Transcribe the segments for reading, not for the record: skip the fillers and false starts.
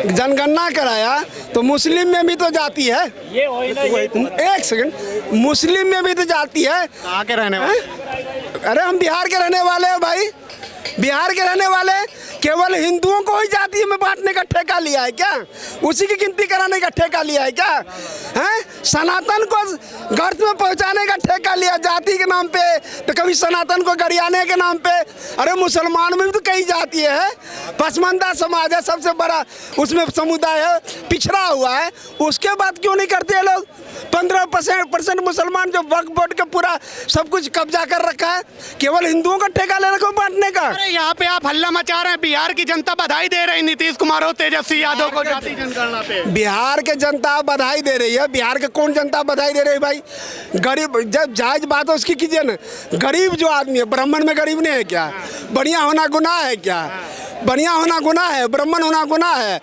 जनगणना कराया तो मुस्लिम में भी तो जाती है। ये वही ना, एक सेकंड, मुस्लिम में भी तो जाती है। कहाँ के रहने वाले? अरे हम बिहार के रहने वाले हैं भाई, बिहार के रहने वाले। केवल हिंदुओं को ही जाति में बांटने का ठेका लिया है क्या? उसी की गिनती कराने का ठेका लिया है क्या? हैं? सनातन को गर्त में पहुंचाने का ठेका लिया जाति के नाम पे, तो कभी सनातन को गरियाने के नाम पे। अरे मुसलमान में भी तो कई जाति है, पसमानदा समाज है, सबसे बड़ा उसमें समुदाय है, पिछड़ा हुआ है। उसके बाद क्यों नहीं करते ये लोग? 15% मुसलमान जो वक्फ बोर्ड के पूरा सब कुछ कब्जा कर रखा है, केवल हिंदुओं का ठेका लेने को बांटने का। अरे यहाँ पे आप हल्ला मचा रहे हैं, बिहार की जनता बधाई दे रही नीतीश कुमार और तेजस्वी यादव को जाति जनगणना पे। बिहार के जनता बधाई दे रही है। बिहार के कौन जनता बधाई दे रही है भाई? गरीब, जब जायज बात है उसकी कीजिए ना। गरीब जो आदमी है, ब्राह्मण में गरीब नहीं है क्या? बढ़िया होना गुनाह है क्या? बढ़िया होना गुनाह है, ब्राह्मण होना गुनाह है।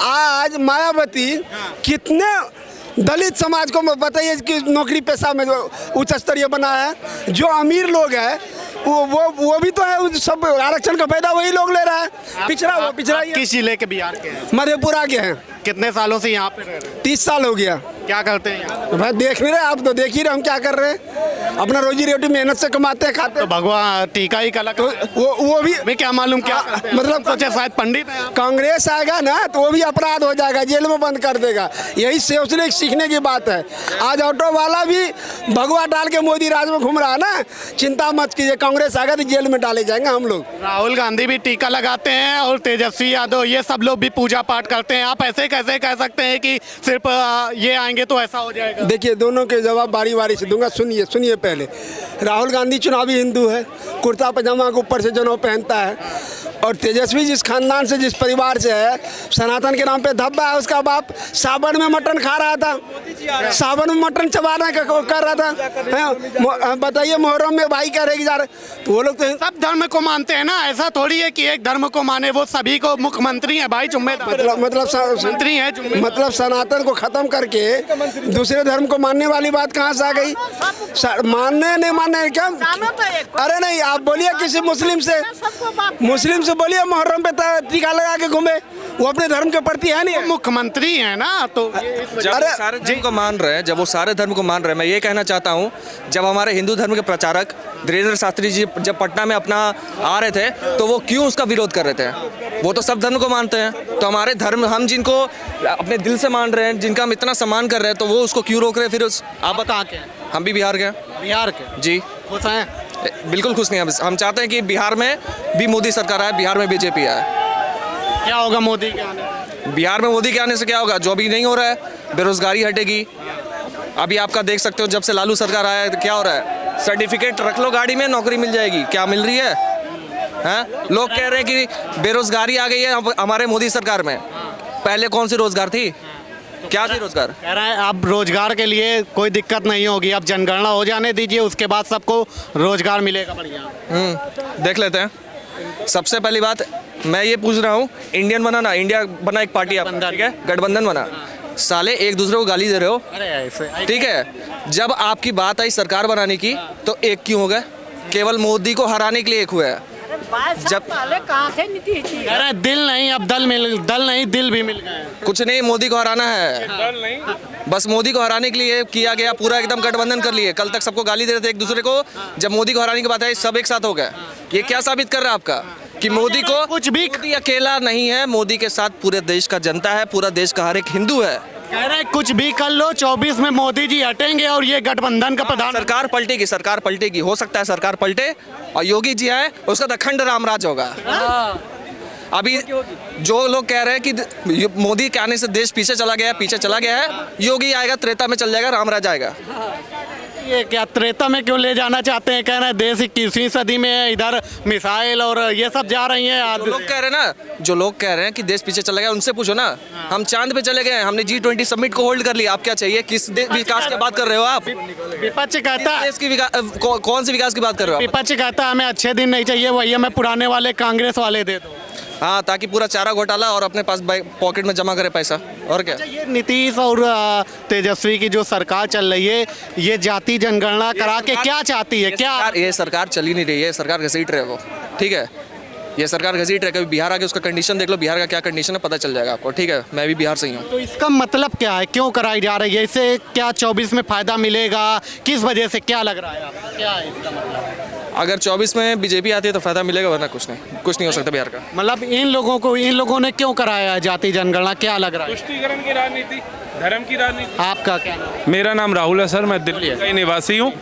आज मायावती कितने दलित समाज को बताइए कि नौकरी पेशा में जो उच्च स्तरीय बना है। जो अमीर लोग हैं वो भी तो है, सब आरक्षण का फायदा वही लोग ले रहा है। पिछड़ा किस जिले के बिहार के हैं? मधेपुरा के हैं। कितने सालों से यहाँ पे रह रहे हैं? 30 साल हो गया। क्या करते हैं यहाँ? भाई देख नहीं रहे आप? तो देख ही रहे हम क्या कर रहे हैं। अपना रोजी रोटी मेहनत से कमाते हैं, खाते तो हैं। भगवान टीका ही कला तो वो भी मैं क्या मालूम क्या करते हैं? मतलब सोचे शायद पंडित है आप। कांग्रेस आएगा ना तो वो भी अपराध हो जाएगा, जेल में बंद कर देगा। यही सोचने सीखने की बात है। आज ऑटो वाला भी भगवा डाल के मोदी राज में घूम रहा है ना। चिंता मत कीजिए, कांग्रेस आएगा तो जेल में डाले जाएंगे हम लोग। राहुल गांधी भी टीका लगाते हैं और तेजस्वी यादव, ये सब लोग भी पूजा पाठ करते हैं। आप ऐसे कैसे कह सकते हैं कि सिर्फ ये आएंगे तो ऐसा हो जाएगा? देखिए, दोनों के जवाब बारी बारी से दूंगा। सुनिए पहले। राहुल गांधी चुनावी हिंदू है, कुर्ता पजामा के ऊपर से जनेऊ पहनता है। और तेजस्वी जिस खानदान से, जिस परिवार से है, सनातन के नाम पे धब्बा है। उसका बाप सावन में मटन खा रहा था, सावन में मटन चबाने का कर रहा था। बताइए, मुहर्रम में भाई कह रहे जा रहे, तो वो लोग तो सब धर्म को मानते हैं ना। ऐसा थोड़ी है कि एक धर्म को माने, वो सभी को मुख्यमंत्री है भाई, जिम्मेदार मंत्री है। मतलब सनातन को खत्म करके दूसरे धर्म को मानने वाली बात कहाँ से आ गई? मानने नहीं मानने क्या? अरे नहीं, आप बोलिए किसी मुस्लिम से बोलिए मुहर्रम पे टीका लगा के घूमे, वो अपने धर्म के प्रति है नहीं। मुख्यमंत्री है ना, तो जब सारे धर्म को मान रहे हैं, जब वो सारे धर्म को मान रहे हैं, मैं ये कहना चाहता हूँ, जब हमारे हिंदू धर्म के प्रचारक धीरेन्द्र शास्त्री जी जब पटना में अपना आ रहे थे तो वो क्यों उसका विरोध कर रहे थे? वो तो सब धर्म को मानते हैं। तो हमारे धर्म, हम जिनको अपने दिल से मान रहे हैं, जिनका हम इतना सम्मान कर रहे हैं, तो वो उसको क्यों रोक रहे हैं? फिर आप कहाँ के? हम भी बिहार के। बिहार के? जी। खुश हैं? बिल्कुल खुश नहीं। हम चाहते हैं कि बिहार में भी मोदी सरकार आए, बिहार में बीजेपी आए। क्या होगा मोदी के आने? बिहार में मोदी के आने से क्या होगा? जो अभी नहीं हो रहा है, बेरोजगारी हटेगी। अभी आपका देख सकते हो, जब से लालू सरकार आया है तो क्या हो रहा है? सर्टिफिकेट रख लो गाड़ी में, नौकरी मिल जाएगी। क्या मिल रही है? हैं? लोग कह रहे हैं कि बेरोजगारी आ गई है हमारे मोदी सरकार में। पहले कौन सी रोजगार थी? क्या थी रोजगार? कह रहे हैं अब रोजगार के लिए कोई दिक्कत नहीं होगी, अब जनगणना हो जाने दीजिए, उसके बाद सबको रोजगार मिलेगा बढ़िया। देख लेते हैं। सबसे पहली बात मैं ये पूछ रहा हूँ, इंडिया बना एक पार्टी, ठीक है, गठबंधन बना, साले एक दूसरे को गाली दे रहे हो, ठीक है। जब आपकी बात आई सरकार बनाने की तो एक क्यों हो गए? केवल मोदी को हराने के लिए एक हुआ है। जब पहले कहाँ थे नीतीश जी? अरे दिल नहीं, अब दल नहीं, दिल भी मिल गए। कुछ नहीं, मोदी को हराना है। दल नहीं, बस मोदी को हराने के लिए किया गया, पूरा एकदम गठबंधन कर लिए। कल तक सबको गाली दे रहे थे एक दूसरे को, जब मोदी को हराने की बात आई सब एक साथ हो गए। ये क्या साबित कर रहा है आपका कि मोदी को कुछ भी अकेला नहीं है, मोदी के साथ पूरे देश का जनता है, पूरा देश का हर एक हिंदू है। कह रहे हैं कुछ भी कर लो, 24 में मोदी जी हटेंगे और ये गठबंधन का प्रधान। सरकार पलटेगी, हो सकता है सरकार पलटे और योगी जी आए, उसका तो अखंड रामराज होगा। अभी जो लोग कह रहे हैं कि मोदी के आने से देश पीछे चला गया है, योगी आएगा त्रेता में चल जाएगा, रामराज आएगा। ये क्या त्रेता में क्यों ले जाना चाहते हैं? कह रहे हैं देश 21वीं सदी में है, इधर मिसाइल और ये सब जा रही हैं। जो लोग कह रहे हैं कि देश पीछे चला गया, उनसे पूछो ना। हम चांद पे चले गए, हमने G20 समिट को होल्ड कर लिया। आप क्या चाहिए? किस विकास की बात कर रहे हो आप? विपक्ष कहता है कौन सी विकास की बात कर रहे हो? विपक्ष कहता है हमें अच्छे दिन नहीं चाहिए, वही हमें पुराने वाले कांग्रेस वाले दे दो। हाँ, ताकि पूरा चारा घोटाला और अपने पास पॉकेट में जमा करे पैसा, और क्या। ये नीतीश और तेजस्वी की जो सरकार चल रही है, ये जाति जनगणना करा के क्या चाहती है? क्या ये सरकार चल ही नहीं रही है, सरकार घसीट रहे वो, ठीक है। ये सरकार घसीट रही है, कभी बिहार आके उसका कंडीशन देख लो, बिहार का क्या कंडीशन है पता चल जाएगा आपको। ठीक है, मैं भी बिहार से ही हूँ। तो इसका मतलब क्या है, क्यों कराई जा रही है, इससे क्या 24 में फायदा मिलेगा, किस वजह से, क्या लग रहा है आपको, क्या है इसका मतलब? अगर 24 में बीजेपी आती है तो फायदा मिलेगा, वरना कुछ नहीं हो सकता बिहार का। मतलब इन लोगों ने क्यों कराया है जाति जनगणना, क्या लग रहा है? तुष्टीकरण की राजनीति, धर्म की राजनीति। आपका क्या नाम है? मेरा नाम राहुल है सर, मैं दिल्ली का ही निवासी हूँ।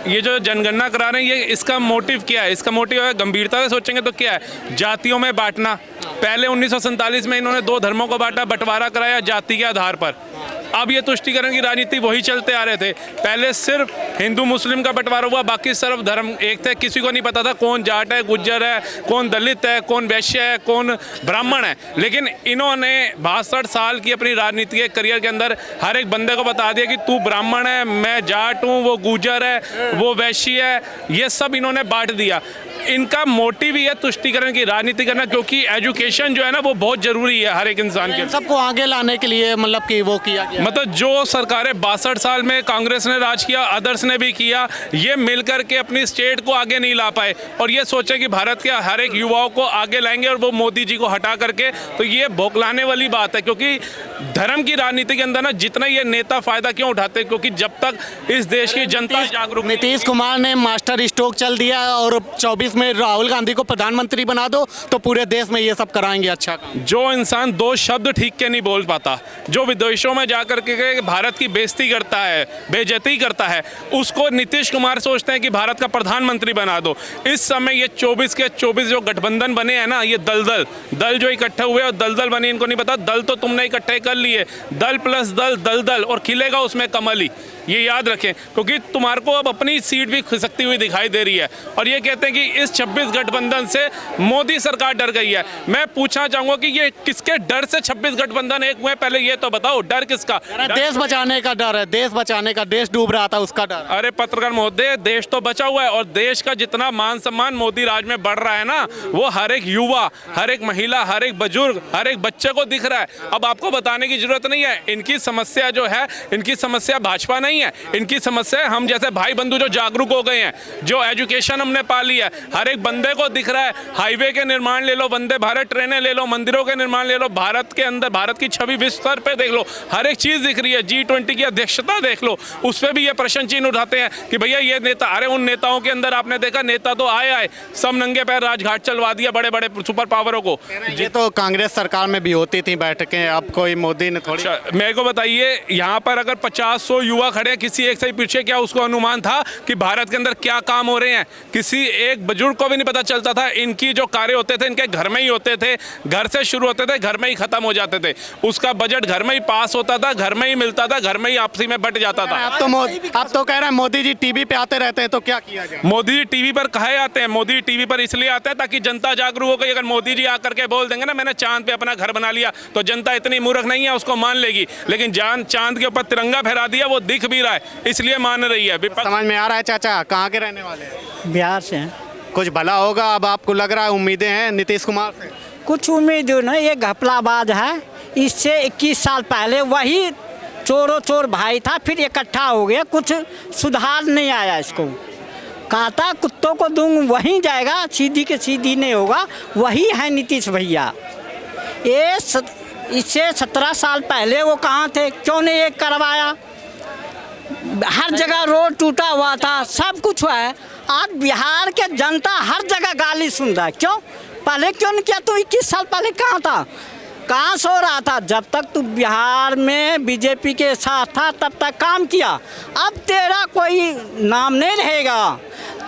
ये जो जनगणना करा रहे हैं, ये इसका मोटिव क्या है? इसका मोटिव है, गंभीरता से सोचेंगे तो क्या है, जातियों में बांटना। पहले 1947 में इन्होंने 2 धर्मों को बांटा, बंटवारा कराया जाति के आधार पर। अब ये तुष्टीकरण की राजनीति वही चलते आ रहे थे। पहले सिर्फ हिंदू मुस्लिम का बंटवारा हुआ, बाकी सिर्फ धर्म एक थे, किसी को नहीं पता था कौन जाट है, गुज्जर है, कौन दलित है, कौन वैश्य है, कौन ब्राह्मण है। लेकिन इन्होंने 62 साल की अपनी राजनीति के करियर के अंदर हर एक बंदे को बता दिया कि तू ब्राह्मण है, मैं जाट हूँ, वो गुज्जर है, वो वैश्य है, ये सब इन्होंने बांट दिया। इनका मोटिव ही है तुष्टीकरण की राजनीति करना, क्योंकि एजुकेशन जो है ना वो बहुत जरूरी है हर एक इंसान के। सबको आगे लाने के लिए मतलब कि वो किया गया, मतलब जो सरकारें 62 साल में कांग्रेस ने राज किया, अदर्स ने भी किया, ये मिलकर के अपनी स्टेट को आगे नहीं ला पाए और ये सोचे कि भारत के हर एक युवाओं को आगे लाएंगे और वो मोदी जी को हटा करके, तो ये बौखलाने वाली बात है। क्योंकि धर्म की राजनीति के अंदर ना जितना ये नेता फायदा क्यों उठाते, क्योंकि जब तक इस देश की जनता जागरूक। नीतीश कुमार ने मास्टर स्ट्रोक चल दिया और 24 में राहुल गांधी को प्रधानमंत्री बना दो तो पूरे देश में ये सब कराएंगे अच्छा काम। जो इंसान 2 शब्द ठीक के नहीं बोल पाता, जो विदेशों में जाकर के भारत की बेइज्जती करता है, बेइज्जती करता है, उसको नीतीश कुमार सोचते हैं कि भारत का प्रधानमंत्री बना दो। इस समय ये 24 के 24 जो गठबंधन बने हैं ना, ये दल जो इकट्ठे हुए और दलदल बने, इनको नहीं पता दल तो तुमने इकट्ठे कर लिए, दल प्लस दल दलदल, और खिलेगा उसमें कमल ही, ये याद रखें। क्योंकि तुम्हारे को अब अपनी सीट भी खिसकती हुई दिखाई दे रही है और ये कहते हैं कि इस 26 गठबंधन से मोदी सरकार डर गई है। मैं पूछना चाहूंगा कि ये किसके डर से 26 गठबंधन एक हुए, पहले ये तो बताओ, डर किसका? देश बचाने का डर है, देश बचाने का, देश डूब रहा था उसका डर। अरे पत्रकार महोदय, देश तो बचा हुआ है और देश का जितना मान सम्मान मोदी राज में बढ़ रहा है ना, वो हर एक युवा, हर एक महिला, हर एक बुजुर्ग, हर एक बच्चे को दिख रहा है। अब आपको बताने की जरूरत नहीं है, इनकी समस्या जो है, इनकी समस्या भाजपा नहीं है, इनकी समस्या हम जैसे भाई बंधु जो जागरूक हो गए हैं, जो एजुकेशन हमने पा ली है, हर एक बंदे को दिख रहा है। हाईवे के निर्माण ले लो, वंदे भारत ट्रेनें ले लो, मंदिरों के निर्माण ले लो, भारत के अंदर भारत की छवि विश्व स्तर पे देख लो, हर एक चीज दिख रही है। G20 की अध्यक्षता देख लो, उस पर भी ये प्रश्न चिन्ह उठाते हैं कि भैया ये नेता, अरे उन नेताओं के अंदर आपने देखा, नेता तो आए सब नंगे पैर राजघाट चलवा दिया बड़े बड़े सुपर पावरों को। ये तो कांग्रेस सरकार में भी होती थी बैठकें, अब कोई मोदी ने थोड़ी। मेरे को बताइए, यहाँ पर अगर 50-100 युवा खड़े, किसी एक से पूछे क्या उसको अनुमान था कि भारत के अंदर क्या काम हो रहे हैं? किसी एक बुजुर्ग को भी नहीं पता चलता था। इनकी जो कार्य होते थे, इनके घर में ही होते थे, घर से शुरू होते थे, घर में ही खत्म हो जाते थे, उसका बजट घर में ही पास होता था, घर में ही मिलता था, घर में ही आपसी में बट जाता था। अब तो कह रहे हैं मोदी जी टीवी पे आते रहते हैं, तो क्या किया जाए? मोदी जी टीवी पर काहे आते हैं? मोदी जी टीवी पर इसलिए आते हैं ताकि जनता जागरूक हो गई। अगर मोदी जी आकर के बोल देंगे ना मैंने चांद पे अपना घर बना लिया, तो जनता इतनी मूर्ख नहीं है, उसको मान लेगी। लेकिन चांद के ऊपर तिरंगा फहरा दिया, वो दिख भी रहा है, इसलिए मान रही है। समझ में आ रहा है। चाचा कहाँ के रहने वाले हैं? बिहार से हैं। कुछ भला होगा अब आपको लग रहा है, उम्मीदें हैं नीतीश कुमार से? कुछ उम्मीद नहीं, ये घपलाबाज है। इससे 21 साल पहले वही चोरों चोर भाई था, फिर इकट्ठा हो गया, कुछ सुधार नहीं आया। इसको कहता कुत्तों को दूंग वहीं जाएगा, सीधी के सीधी नहीं होगा। वही है नीतीश भैया। ये इससे 17 साल पहले वो कहाँ थे? क्यों नहीं ये करवाया? हर जगह रोड टूटा हुआ था, सब कुछ हुआ है। आज बिहार के जनता हर जगह गाली सुन रहा है। क्यों? पहले क्यों नहीं किया? तू 21 साल पहले कहाँ था? कहाँ सो रहा था? जब तक तू बिहार में बीजेपी के साथ था तब तक काम किया। अब तेरा कोई नाम नहीं रहेगा।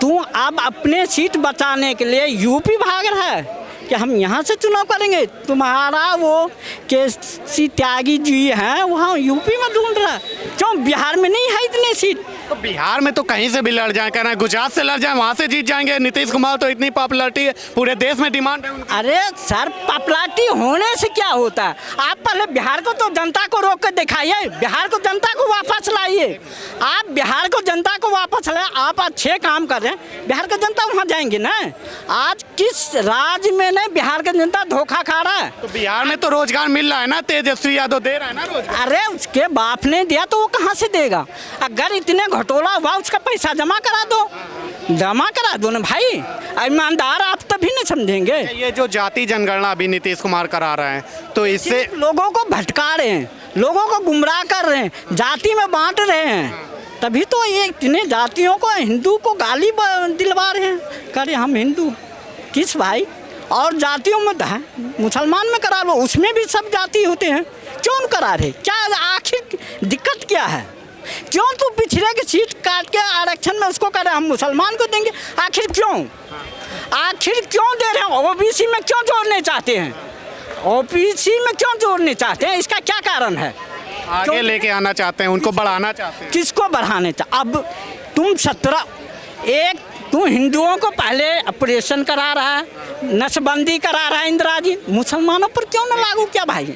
तू अब अपने सीट बचाने के लिए यूपी भाग रहा है कि हम यहाँ से चुनाव करेंगे। तुम्हारा वो केसी त्यागी जी हैं, वहाँ यूपी में ढूंढ रहा है। क्यों? बिहार में नहीं है इतने सीट। तो बिहार में तो कहीं से भी लड़ जाए, कहना है गुजरात से लड़ जाए, वहाँ से जीत जाएंगे। नीतीश कुमार तो इतनी पॉपुलरिटी है, पूरे देश में डिमांड है उनकी। अरे सर, पॉपुलरिटी होने से क्या होता है? आप पहले बिहार को तो जनता को रोक कर दिखाइए, बिहार को जनता को वापस लाइए। आप बिहार को जनता को वापस लाए, आप अच्छे काम कर रहे हैं, बिहार का जनता वहाँ जाएंगे ना। आज किस राज्य में नहीं हैं बिहार का जनता धोखा खा रहा है। तो बिहार में तो रोजगार मिल रहा है ना, तेजस्वी यादव दे रहा है ना रोजगार। अरे उसके बाप ने दिया तो वो कहाँ से देगा? अगर इतने घटोला हुआ उसका पैसा जमा करा दो, जमा करा दो ना भाई। ईमानदार आप तभी न समझेंगे। ये जो जाति जनगणना अभी नीतीश कुमार करा रहे हैं, तो इससे लोगों को भटका रहे हैं, लोगों को गुमराह कर रहे हैं, जाति में बांट रहे हैं। तभी तो ये इतने जातियों को, हिंदू को गाली दिलवा रहे हैं, करे हम हिंदू। किस भाई? और जातियों में है, मुसलमान में करा लो, उसमें भी सब जाति होते हैं, क्यों करा रहे? क्या आखिर दिक्कत क्या है? क्यों तू पिछड़े की सीट काट के आरक्षण में उसको करे हम मुसलमान को देंगे? आखिर क्यों? आखिर क्यों दे रहे हैं? ओबीसी में क्यों जोड़ने चाहते हैं? ओबीसी में क्यों जोड़ने चाहते हैं? इसका क्या कारण है? आगे लेके आना चाहते हैं, उनको बढ़ाना चाहते हैं। किसको बढ़ाने चाहते? अब तुम 17 एक तू हिंदुओं को पहले ऑपरेशन करा रहा है, नसबंदी करा रहा है इंदिरा जी, मुसलमानों पर क्यों ना लागू किया भाई?